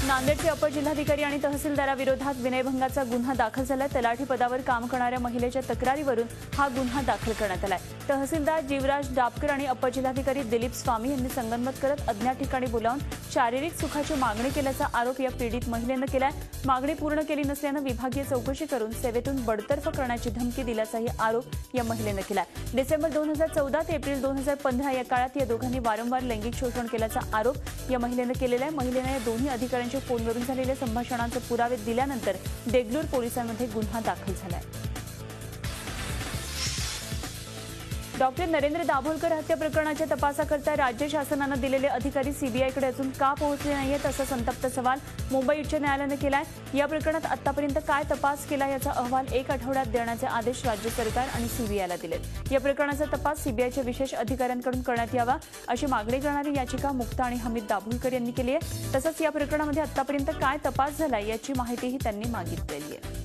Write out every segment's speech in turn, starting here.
नांदेडचे अपर जिल्हाधिकारी आणि तहसीलदाराविरोधात विनयभंगाचा गुन्हा दाखल झाला। तलाठी पदावर काम करणाऱ्या महिलेच्या तक्रारीवरून हा गुन्हा दाखल करण्यात आलाय। तहसीलदार जीवराज डाबकर आणि अपर जिल्हाधिकारी दिलीप स्वामी यांनी संगनमत करत अज्ञात ठिकाणी बोलावून शारीरिक सुखाची मागणी केल्याचा आरोप या पीडित महिलेनं केलाय। मागणी पूर्ण केली नसल्यानं विभागीय चौकशी करून सेवेतून बडतर्फ करण्याची धमकी दिल्याचाही आरोप या महिलेनं केलाय। डिसेंबर 2014 ते एप्रिल 2015 या काळात या दोघांनी वारंवार लैंगिक शोषण केल्याचा आरोप या महिलेनं केलेला आहे। महिलेनं या दोन्ही अधिकाऱ्यांच्या फोनवरून झालेल्या संभाषणांचे पुरावे दिल्यानंतर देगलूर पोलिसांमध्ये गुन्हा दाखल झालाय। डॉक्टर नरेंद्र दाभोलकर हत्या प्रकरणाच्या तपासाकरता राज्य शासनानं दिलेले अधिकारी सीबीआयकडे अजून का पोहोचले नाहीयेत असा संतप्त सवाल मुंबई उच्च न्यायालयानं केलाय। या प्रकरणात आतापर्यंत काय तपास केला याचा अहवाल 1 आठवड्यात देण्याचे आदेश राज्य सरकार आणि सीबीआयला दिलेत। या प्रकरणाचा तपास सीबीआयच्या विशेष अधिकाऱ्यांकडून करण्यात यावा अशी मागणी करणारी याचिका मुक्ता आणि हमीद दाभोलकर यांनी केली आहे। तसंच या प्रकरणामध्ये आतापर्यंत काय तपास झाला याची माहितीही त्यांनी मागितलेली आहे।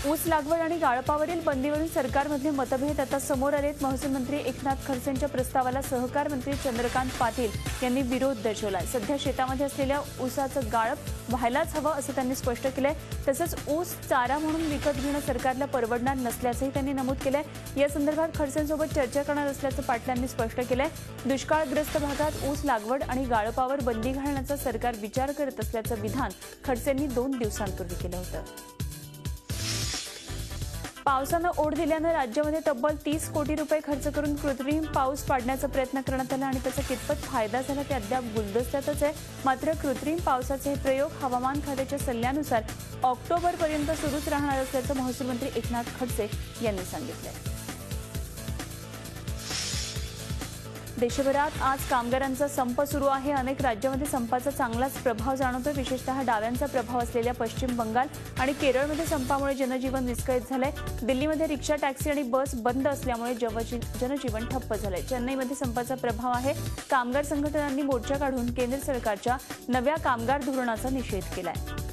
ऊस लागवड आणि गाळपावरील बंदीवरून सरकारमधले मतभेद आता समोर आलेत। महसूल मंत्री एकनाथ खडसेंच्या प्रस्तावाला सहकार मंत्री चंद्रकांत पाटील यांनी विरोध दर्शवलाय। सध्या शेतामध्ये असलेल्या ऊसाचं गाळप व्हायलाच हवं असं त्यांनी स्पष्ट केलंय। तसंच ऊस चारा म्हणून विकत घेणं सरकारला परवडणार नसल्याचंही त्यांनी नमूद केलंय। या संदर्भात खडसेंसोबत चर्चा करणार असल्याचं पाटलांनी स्पष्ट केलंय। दुष्काळग्रस्त भागात ऊस लागवड आणि गाळपावर बंदी घालण्याचा सरकार विचार करत असल्याचं विधान खडसेंनी 2 दिवसांपूर्वी केलं होतं। पावसानं ओढ दिल्यानं राज्यामध्ये तब्बल 30 कोटी रुपये खर्च करून कृत्रिम पाऊस पाडण्याचा प्रयत्न करण्यात आला आणि त्याचा कितपत फायदा झाला ते अद्याप गुलदस्त्यातच आहे। मात्र कृत्रिम पावसाचे हे प्रयोग हवामान खात्याच्या सल्ल्यानुसार ऑक्टोबरपर्यंत सुरूच राहणार असल्याचं महसूल मंत्री एकनाथ खडसे यांनी सांगितलंय। देशभरात आज कामगारांचा संप सुरू आहे। अनेक राज्यांमध्ये संपाचा चांगलाच प्रभाव जाणवतोय। विशेषतः डाव्यांचा प्रभाव असलेल्या पश्चिम बंगाल आणि केरळमध्ये संपामुळे जनजीवन विस्कळीत झालंय। दिल्लीमध्ये रिक्षा, टॅक्सी आणि बस बंद असल्यामुळे जनजीवन ठप्प झालंय। चेन्नईमध्ये संपाचा प्रभाव आहे। कामगार संघटनांनी मोर्चा काढून केंद्र सरकारच्या नव्या कामगार धोरणाचा निषेध केलाय।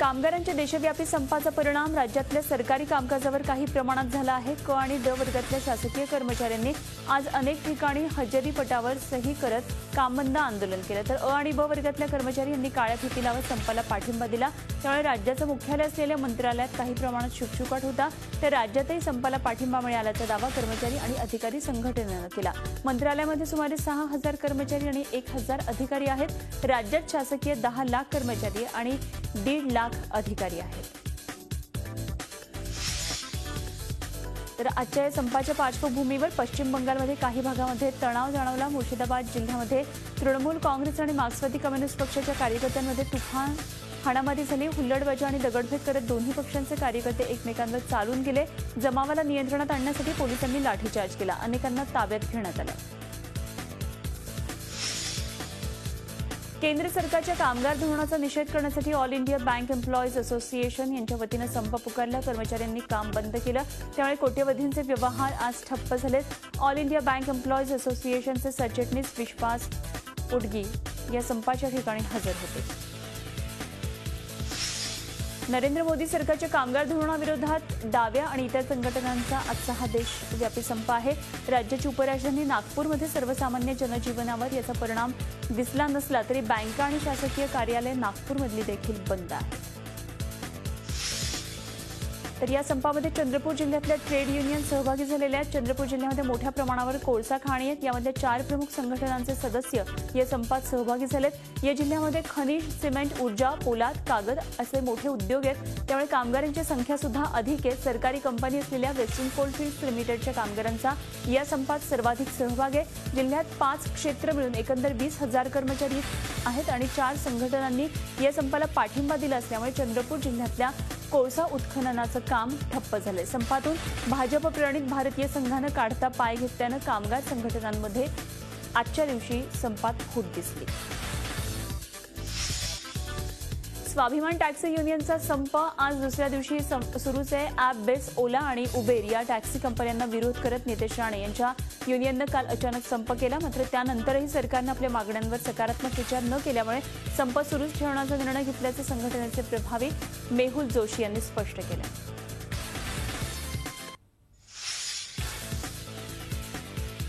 कामगारांच्या देशव्यापी संपाचा परिणाम राज्यातल्या सरकारी कामकाजावर काही प्रमाणात झाला आहे। क आणि ड वर्गातल्या शासकीय कर्मचाऱ्यांनी आज अनेक ठिकाणी हजेरीपटावर सही करत कामबंद आंदोलन केलं, तर अ आणि ब वर्गातल्या कर्मचारी यांनी काळ्या फिती लावत संपाला पाठिंबा दिला। त्यामुळे राज्याचं मुख्यालय असलेल्या मंत्रालयात काही प्रमाणात शुकशुकाट होता, तर राज्यातही संपाला पाठिंबा मिळाल्याचा दावा कर्मचारी आणि अधिकारी संघटनेनं केला। मंत्रालयामध्ये सुमारे 6,000 कर्मचारी आणि 1,000 अधिकारी आहेत। राज्यात शासकीय 10 लाख कर्मचारी आणि 1.5 लाख अधिकारी आहेत। तर आजच्या या संपाच्या पार्श्वभूमीवर पश्चिम बंगालमध्ये काही भागामध्ये तणाव जाणवला। मुर्शिदाबाद जिल्ह्यामध्ये तृणमूल काँग्रेस आणि मार्क्सवादी कम्युनिस्ट पक्षाच्या कार्यकर्त्यांमध्ये तुफान हाणामारी झाली। हुल्लडबाजी आणि दगडफेक करत दोन्ही पक्षांचे कार्यकर्ते एकमेकांवर चालून गेले। जमावाला नियंत्रणात आणण्यासाठी पोलिसांनी लाठीचार्ज केला। अनेकांना ताब्यात घेण्यात आलं। केंद्र सरकारच्या कामगार धोरणाचा निषेध करण्यासाठी all India bank employees association यांच्या वतीनं संप पुकारला। कर्मचाऱ्यांनी काम बंद केलं, त्यामुळे कोट्यवधींचे व्यवहार आज ठप्प झालेत। ऑल इंडिया बँक एम्प्लॉईज असोसिएशनचे सरचिटणीस विश्वास उडगी या संपाच्या ठिकाणी हजर होते। नरेंद्र मोदी सरकारच्या कामगार धोरणाविरोधात डाव्या आणि इतर संघटनांचा आजचा हा देशव्यापी संप आहे। राज्याची उपराजधानी नागपूरमध्ये सर्वसामान्य जनजीवनावर याचा परिणाम दिसला नसला तरी बँका आणि शासकीय कार्यालय नागपूरमधली देखील बंद आहे। तर या संपामध्ये चंद्रपूर जिल्ह्यातल्या ट्रेड युनियन सहभागी झालेल्या आहेत। चंद्रपूर जिल्ह्यामध्ये मोठ्या प्रमाणावर कोळसा खाणी आहेत। यामध्ये 4 प्रमुख संघटनांचे सदस्य या संपात सहभागी झालेत। या जिल्ह्यामध्ये खनिज, सिमेंट, ऊर्जा, पोलाद, कागद असे मोठे उद्योग आहेत। त्यामुळे कामगारांची संख्या सुद्धा अधिक आहे। सरकारी कंपनी असलेल्या वेस्टर्न कोलफील्ड्स लिमिटेडच्या कामगारांचा या संपात सर्वाधिक सहभाग आहे। जिल्ह्यात 5 क्षेत्र मिळून एकंदर 20,000 कर्मचारी आहेत आणि 4 संघटनांनी या संपाला पाठिंबा दिला असल्यामुळे चंद्रपूर जिल्ह्यातल्या कोळसा उत्खननाचं काम ठप्प झालंय। संपातून भाजप प्रणित भारतीय संघानं काढता पाय घेतल्यानं कामगार संघटनांमध्ये आजच्या दिवशी संपात फूट दिसली। स्वाभिमान टॅक्सी युनियनचा संप आज दुसऱ्या दिवशी सुरूच आहे। ॲप बेस, ओला आणि उबेर या टॅक्सी कंपन्यांना विरोध करत नितेश राणे यांच्या युनियननं काल अचानक संप केला। मात्र त्यानंतरही सरकारनं आपल्या मागण्यांवर सकारात्मक विचार न केल्यामुळे संप सुरूच ठेवण्याचा निर्णय घेतल्याचं संघटनेचे प्रभारी मेहुल जोशी यांनी स्पष्ट केलं।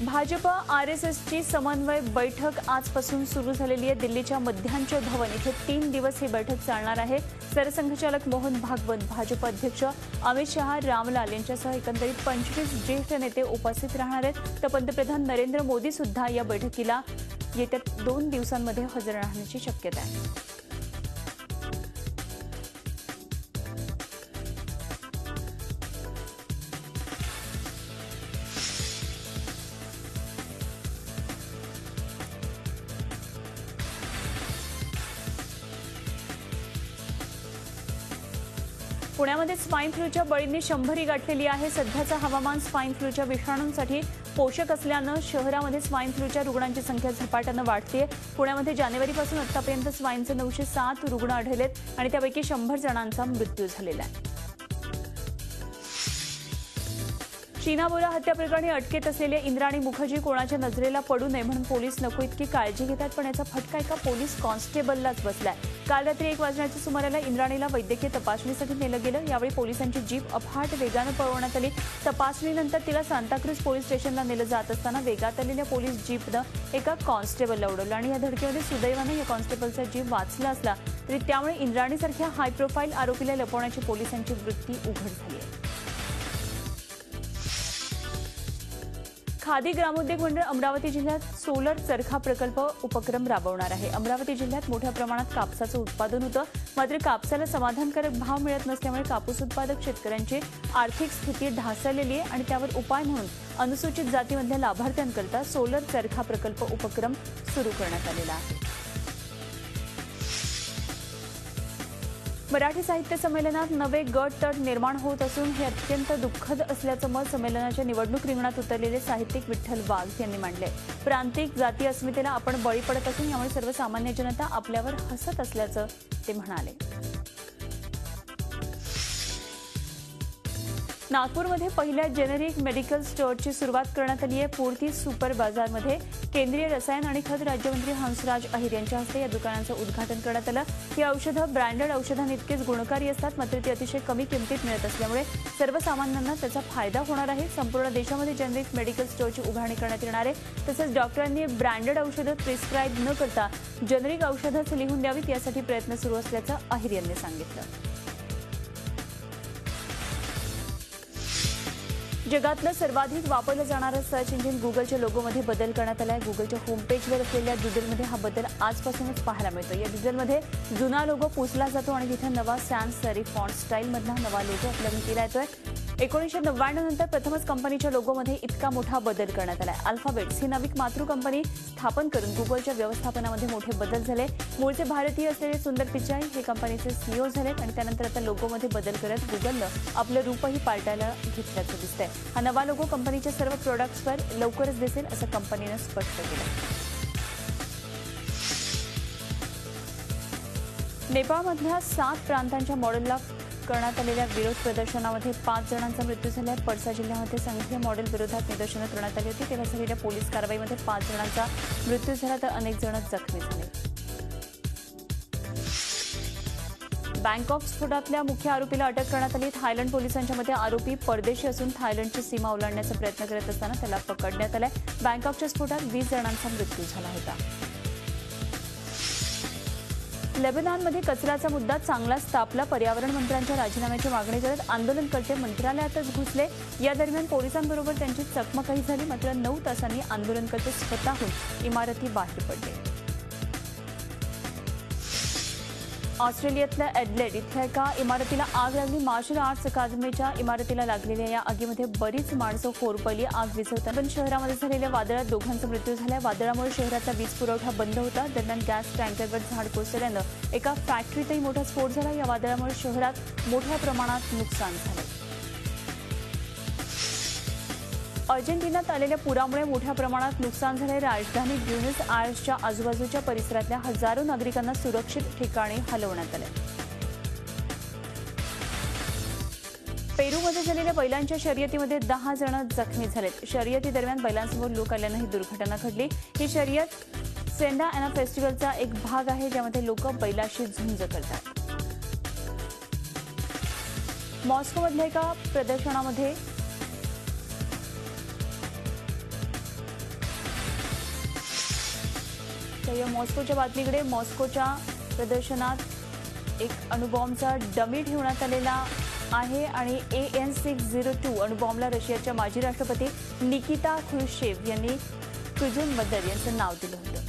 भाजप आरएसएसची समन्वय बैठक आजपासून सुरू झालेली आहे। दिल्लीच्या मध्यांचल भवन इथे 3 दिवस ही बैठक चालणार आहे। सरसंघचालक मोहन भागवत, भाजप अध्यक्ष अमित शहा, रामलाल यांच्यासह एकंदरीत 25 ज्येष्ठ नेते उपस्थित राहणार आहेत। तर पंतप्रधान नरेंद्र मोदी सुद्धा या बैठकीला येत्या 2 दिवसांमध्ये हजर राहण्याची शक्यता आहे। पुण्यामध्ये स्वाईन फ्लूच्या बळींनी 100 गाठलेली आहे। सध्याचं हवामान स्वाईन फ्लूच्या विषाणूंसाठी पोषक असल्यानं शहरामध्ये स्वाईन फ्लूच्या रुग्णांची संख्या झपाट्यानं वाढतेय। पुण्यामध्ये जानेवारीपासून आतापर्यंत स्वाईनचे 907 रुग्ण आढळलेत आणि त्यापैकी 100 जणांचा मृत्यू झालेला आहे। शीनाबोरा हत्या प्रकरणी अटकेत असलेले इंद्राणी मुखर्जी कोणाच्या नजरेला पडू नये म्हणून पोलीस नको इतकी काळजी घेतात, पण याचा फटका एका पोलीस कॉन्स्टेबललाच बसलाय। काल रात्री 1 वाजण्याच्या सुमाराला इंद्राणीला वैद्यकीय तपासणीसाठी नेलं गेलं। यावेळी पोलिसांची जीप अफाट वेगानं पळवण्यात आली। तपासणीनंतर तिला सांताक्रूज पोलीस स्टेशनला नेलं जात असताना वेगात आलेल्या पोलीस जीपनं एका कॉन्स्टेबलला उडवलं आणि या धडकेमध्ये सुदैवानं या कॉन्स्टेबलचा जीव वाचला असला तरी त्यामुळे इंद्राणीसारख्या हाय प्रोफाईल आरोपीला लपवण्याची पोलिसांची वृत्ती उघड झाली आहे। खादी ग्रामोद्योग मंडळ अमरावती जिल्ह्यात सोलर चरखा प्रकल्प उपक्रम राबवणार आहे। अमरावती जिल्ह्यात मोठ्या प्रमाणात कापसाचं उत्पादन होतं, मात्र कापसाला समाधानकारक भाव मिळत नसल्यामुळे कापूस उत्पादक शेतकऱ्यांची आर्थिक स्थिती ढासळलेली आहे आणि त्यावर उपाय म्हणून अनुसूचित जातीमधल्या लाभार्थ्यांकरता सोलर चरखा प्रकल्प उपक्रम सुरू करण्यात आलेला आहे। मराठी साहित्य संमेलनात नवे गट तट निर्माण होत असून हे अत्यंत दुःखद असल्याचं मत संमेलनाच्या निवडणूक रिंगणात उतरलेले साहित्यिक विठ्ठल वाघ यांनी मांडले। प्रांतिक जाती अस्मितेला आपण बळी पडत असून यामुळे सर्वसामान्य जनता आपल्यावर हसत असल्याचं ते म्हणाले। नागपूरमध्ये पहिल्या जेनेरिक मेडिकल स्टोअरची सुरुवात करण्यात आली आहे। पूर्ती सुपर बाजारमध्ये केंद्रीय रसायन आणि खत राज्यमंत्री हंसराज अहिर यांच्या हस्ते या दुकानाचं उद्घाटन करण्यात आलं। ही औषधं ब्रँडेड औषधांइतकीच गुणकारी असतात, मात्र ती अतिशय कमी किमतीत मिळत असल्यामुळे सर्वसामान्यांना त्याचा फायदा होणार आहे। संपूर्ण देशामध्ये जेनेरिक मेडिकल स्टोअरची उभारणी करण्यात येणार आहे। तसंच डॉक्टरांनी ब्रँडेड औषधं प्रिस्क्राईब न करता जेनेरिक औषधं लिहून द्यावीत यासाठी प्रयत्न सुरू असल्याचं अहिर यांनी सांगितलं। जगातलं सर्वाधिक वापरलं जाणारं सर्च इंजिन गुगलच्या लोगोमध्ये बदल करण्यात आला आहे। गुगलच्या होमपेजवर असलेल्या डुडलमध्ये हा बदल आजपासूनच पाहायला मिळतो। या डुडलमध्ये जुना लोगो पुसला जातो आणि तिथे नवा सॅन्स सेरिफ फॉन्ट स्टाईलमधला नवा लोगो आपल्याला केला येतोय। 1999 नंतर प्रथमच कंपनीच्या लोगोमध्ये इतका मोठा बदल करण्यात आला आहे। अल्फाबेट्स ही नवी मातृ कंपनी स्थापन करून गुगलच्या व्यवस्थापनामध्ये मोठे बदल झाले। मूळचे भारतीय असलेले सुंदर पिचाई हे कंपनीचे सीईओ झालेत आणि त्यानंतर आता लोगोमध्ये बदल करत गुगलनं आपलं रूपही पालटायला घेतल्याचं दिसतंय। हा नवा लोगो कंपनीच्या सर्व प्रोडक्ट्सवर लवकरच दिसेल असं कंपनीनं स्पष्ट केलं। नेपाळमधल्या 7 प्रांतांच्या मॉडेलला करण्यात आलेल्या विरोध प्रदर्शनामध्ये 5 जणांचा मृत्यू झाला आहे। पडसा जिल्ह्यामध्ये संघीय मॉडेल विरोधात निदर्शनं करण्यात आली होती, तेव्हा झालेल्या पोलीस कारवाईमध्ये 5 जणांचा मृत्यू झाला तर अनेक जण जखमी झाले। बँकॉक स्फोटातल्या मुख्य आरोपीला अटक करण्यात आली। थायलंड पोलिसांच्या मते आरोपी परदेशी असून थायलंडची सीमा ओलांडण्याचा प्रयत्न करत असताना त्याला पकडण्यात आलाय। बँकॉकच्या स्फोटात 20 जणांचा मृत्यू झाला होता। लेबनॉनमध्ये कचऱ्याचा मुद्दा चांगलाच तापला। पर्यावरण मंत्र्यांच्या राजीनाम्याची मागणी करत आंदोलनकर्ते मंत्रालयातच घुसले। या दरम्यान पोलिसांबरोबर त्यांची चकमकही झाली, मात्र 9 तासांनी आंदोलनकर्ते स्वतःहून इमारती बाहेर पडले। ऑस्ट्रेलियातल्या एडलेड इथल्या एका इमारतीला आग लागली। मार्शल आर्ट्स अकादमीच्या इमारतीला लागलेल्या या आगीमध्ये बरीच माणसं होरपळली। आग विझवताना पण शहरामध्ये झालेल्या वादळात 2घांचा मृत्यू झाला। वादळामुळे शहराचा वीज पुरवठा बंद होता। दरम्यान गॅस टँकरवर झाड कोसळल्यानं एका फॅक्टरीतही मोठा स्फोट झाला। या वादळामुळे शहरात मोठ्या प्रमाणात नुकसान झालं। अर्जेंटिनात आलेल्या पुरामुळे मोठ्या प्रमाणात नुकसान झाले। राजधानी ब्युनस आयर्सच्या आजूबाजूच्या परिसरातल्या हजारो नागरिकांना सुरक्षित ठिकाणी हलवण्यात आले। पेरूमध्ये झालेल्या बैलांच्या शर्यतीमध्ये 10 जण जखमी झालेत। शर्यती दरम्यान बैलांसमोर लोक आल्यानं ही दुर्घटना घडली। ही शर्यत सेंडा एना फेस्टिवलचा एक भाग आहे, ज्यामध्ये लोक बैलाशी झुंज करतात। मॉस्कोमधल्या एका प्रदर्शनामध्ये तर मॉस्कोच्या बातमीकडे मॉस्कोच्या प्रदर्शनात एक अणुबॉम्बचा डमी ठेवण्यात आलेला आहे आणि AN-602 अणुबॉम्बला रशियाच्या माजी राष्ट्रपती निकिता ख्रुश्चेव यांनी क्युझुनबद्दल यांचं नाव दिलं होतं.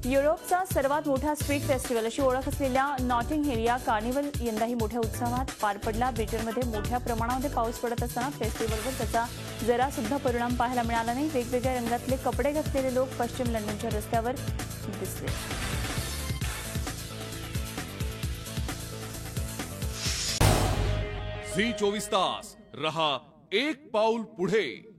युरोपचा सर्वात मोठा स्ट्रीट फेस्टिवल अशी ओळख असलेल्या नॉटिंग हिल या कार्निवल यंदाही मोठ्या उत्साहात पार पडला. ब्रिटनमध्ये मोठ्या प्रमाणामध्ये पाऊस पडत असताना फेस्टिवलवर त्याचा जरा सुद्धा परिणाम पाहायला मिळाला नाही. वेगवेगळ्या रंगातले कपडे घातलेले लोक पश्चिम लंडनच्या रस्त्यावर दिसले. झी 24 तास रहा एक पाऊल पुढे.